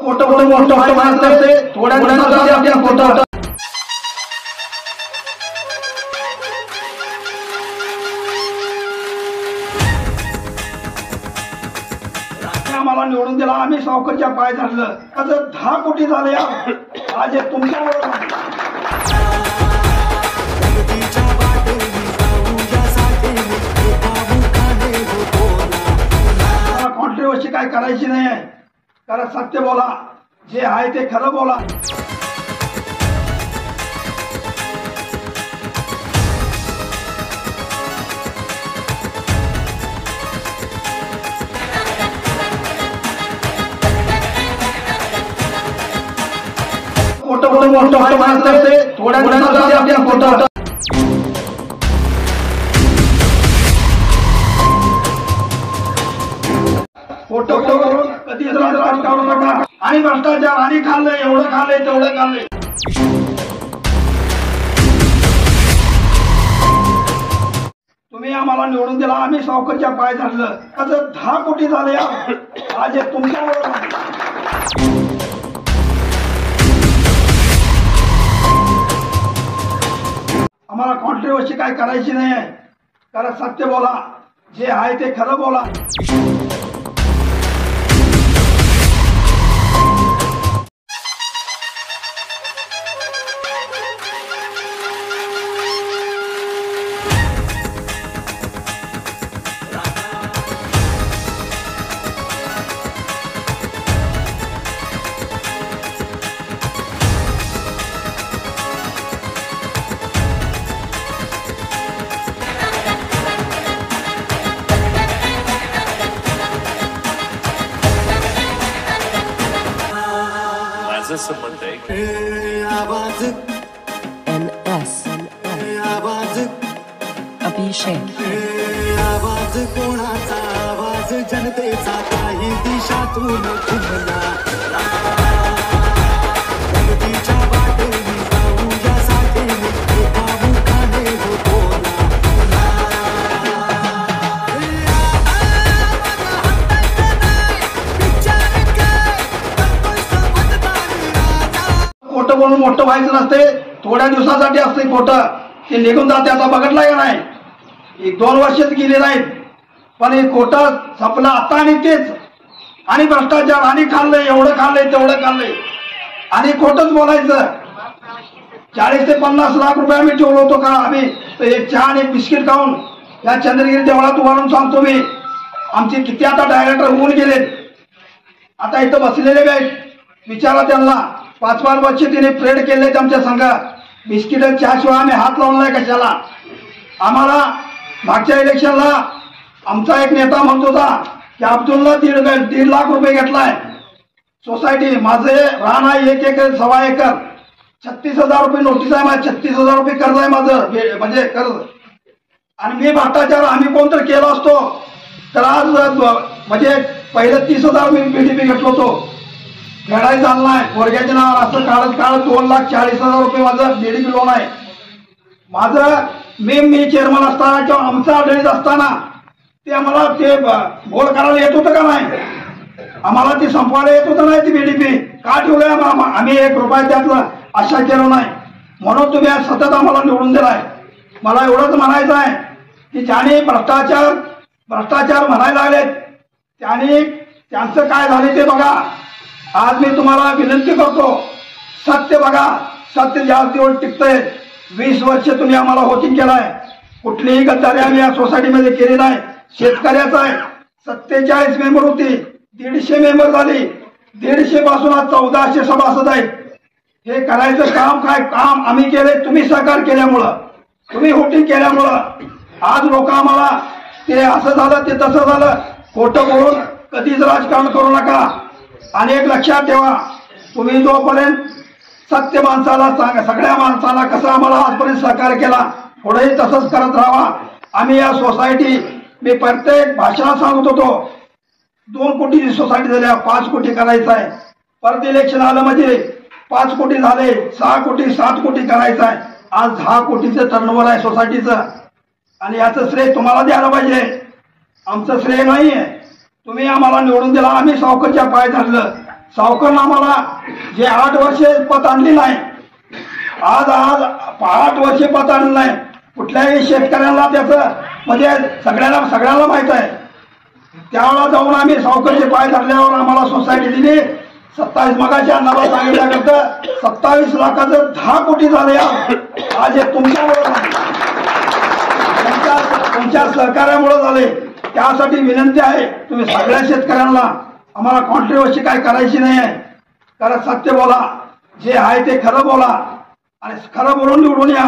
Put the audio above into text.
मोठं माणसं असते थोड्या दिवसात आपल्या फोटो आम्हाला निवडून दिला, आम्ही सावकारच्या पाय धरलं. आता 10 कोटी झाले आज हे तुमच्यावर. कॉन्ट्रोवर्सी काय करायची नाही आहे, कारण सत्य बोला, जे आहे ते खरं बोला. मोठं माणसं असते थोड्या दिवसात आपल्या फोटो करून कधी राजकारण काढू नका. आणि भ्रष्टाचार आणि खाल्लंय, एवढं खाल्लंय तेवढं खाल्लंय. तुम्ही आम्हाला निवडून दिला, आम्ही सावकारच्या पाय धरलं. आता 10 कोटी झाले आज हे तुमच्यावर. आम्हाला कॉन्ट्रोवर्सी काय करायची नाही आहे, कारण सत्य बोला, जे आहे ते खरं बोला. आवाज NS आवाज अभिषेक आवाज कोणाचा आवाज जनतेचा काही दिशातून उमला. प्रगतीच्या वाटेने जाऊ यासाठी एका मुखाने बोला. खोटं बोलून मोठं व्हायचं नसते, थोड्या दिवसासाठी असते खोटं, ते निघून जाते. आता बघितलंय का नाही, 1-2 वर्षच गेले नाहीत, पण हे खोटं संपलं आता. आणि तेच आणि भ्रष्टाचार आणि खाल्लंय, एवढं खाल्लंय तेवढं खाल्लंय आणि खोटंच बोलायचं. 40 ते 50 लाख रुपये आम्ही ठेवलो होतो का आम्ही, तर एक चहा आणि बिस्किट खाऊन या चंद्रगिरी देवळात उभारून सांगतो मी. आमचे किती आता डायरेक्टर होऊन गेलेत, आता इथं बसलेले आहेत, विचारा त्यांना. 5-5 वर्ष तिने फ्रेड केले आमच्या संघात. बिस्किट चहाशिवाय आम्ही हात लावलाय कशाला. आम्हाला मागच्या इलेक्शनला आमचा एक नेता म्हणत होता की अब्दुलला 1.5 लाख रुपये घेतलाय सोसायटी. माझे रान आहे 1 एकर 1.25 एकर, 36,000 रुपये नोटीस आहे माझी, 36,000 रुपये कर्ज आहे माझं, म्हणजे कर्ज. आणि मी भ्रष्टाचार आम्ही कोणतरी केला असतो तर आज म्हणजे पहिलं 30,000 मी BDP घेतलो होतो. फेडायचं चाललाय वर्गाच्या नावावर, असं काढत 2,40,000 रुपये माझं BDP लोन आहे माझं. मी चेअरमन असताना किंवा आमचा अडचणीत असताना ते आम्हाला ते गोल करायला येत होतं का नाही, आम्हाला ते संपवायला येत होतं नाही. ती BDP का ठेवलंय आम्ही 1 रुपया त्यातलं आशा केलो नाही, म्हणून तुम्ही आज सतत आम्हाला निवडून दिलाय. मला एवढंच म्हणायचं आहे की ज्याने भ्रष्टाचार म्हणायला लागलेत त्यांचं काय झाले ते बघा. आज मी तुम्हाला विनंती करतो, सत्य बघा, सत्य जास्त दिवस टिकतंय. 20 वर्ष तुम्ही आम्हाला होटिंग केलाय, कुठलीही गद्दारी आम्ही या सोसायटीमध्ये केली नाही. शेतकऱ्याचा आहे 47 मेंबर होती, 150 मेंबर झाली, 150 पासून आज 1400 सभासद आहेत. हे करायचं काम काय काम आम्ही केले, तुम्ही सहकार केल्यामुळं, तुम्ही होटिंग केल्यामुळं. आज लोक आम्हाला ते असं झालं ते तसं झालं खोटं बोलून कधीच राजकारण करू नका. आणि एक लक्षात ठेवा, तुम्ही जोपर्यंत सत्य माणसाला सगळ्या माणसाला कसं आम्हाला आजपर्यंत सहकार्य केला, पुढेही तसंच करत राहा. आम्ही या सोसायटी, मी प्रत्येक भाषणात सांगत होतो 2 कोटीची सोसायटी झाल्या, 5 कोटी करायचं आहे. परत इलेक्शन आलं म्हणजे 5 कोटी झाले, 6 कोटी 7 कोटी करायचं आहे. आज 10 कोटीचं टर्नओव्हर आहे सोसायटीचं. आणि याचं श्रेय तुम्हाला द्यायला पाहिजे, आमचं श्रेय नाही आहे. तुम्ही आम्हाला निवडून दिला, आम्ही सावकारच्या पाय धरलं. सावकारनं आम्हाला जे 8 वर्षे पत आणली नाही, आज 8 वर्षे पत आणलं नाही. कुठल्याही शेतकऱ्याला त्याचं म्हणजे सगळ्याला माहित आहे. त्यावेळेला जाऊन आम्ही सावकारचे पाय धरल्यावर आम्हाला सोसायटी दिली 27 मगाच्या अन्नाला सांगितल्यानंतर 27 लाखाचं 10 कोटी झाले. आज हे तुमच्यामुळे झाले, तुमच्या सहकार्यामुळे झाले. त्यासाठी विनंती आहे तुम्ही सगळ्या शेतकऱ्यांना आम्हाला कॉन्ट्रोवर्सी काय करायची नाही आहे. कारण सत्य बोला, जे आहे ते खरं बोला आणि खरं बोलून निवडून या.